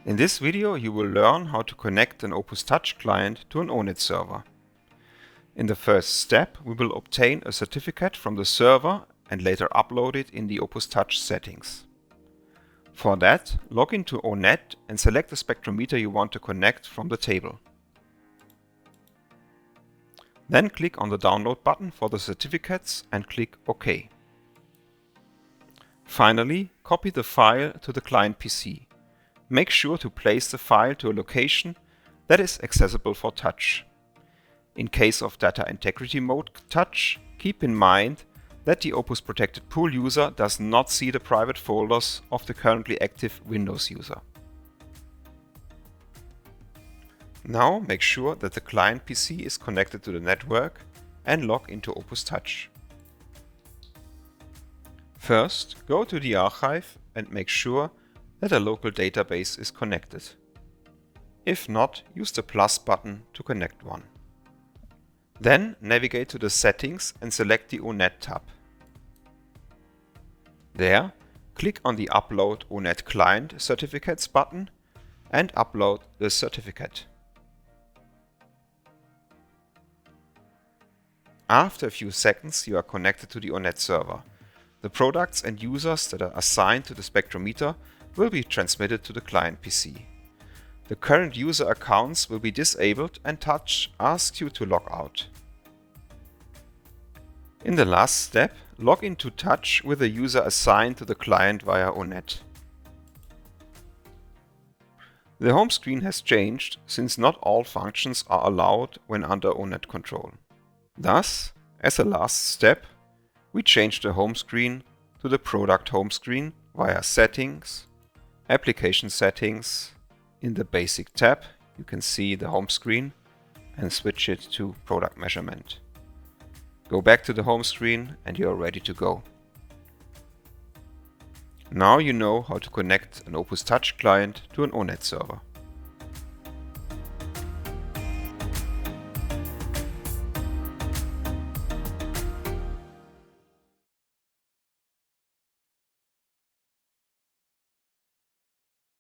In this video you will learn how to connect an Opus Touch client to an O-Net server. In the first step we will obtain a certificate from the server and later upload it in the Opus Touch settings. For that, log into O-Net and select the spectrometer you want to connect from the table. Then click on the download button for the certificates and click OK. Finally, copy the file to the client PC. Make sure to place the file to a location that is accessible for touch. In case of data integrity mode touch, keep in mind that the Opus protected pool user does not see the private folders of the currently active Windows user. Now make sure that the client PC is connected to the network and log into Opus Touch. First, go to the archive and make sure that a local database is connected. If not, use the plus button to connect one. Then navigate to the settings and select the O-Net tab. There, click on the Upload O-Net Client Certificates button and upload the certificate. After a few seconds you are connected to the O-Net server. The products and users that are assigned to the spectrometer will be transmitted to the client PC. The current user accounts will be disabled and Touch asks you to log out. In the last step, log into Touch with a user assigned to the client via O-Net. The home screen has changed since not all functions are allowed when under O-Net control. Thus, as a last step, we change the home screen to the product home screen via Settings, Application Settings. In the Basic tab, you can see the home screen and switch it to Product Measurement. Go back to the home screen and you are ready to go. Now you know how to connect an Opus Touch client to an O-Net server.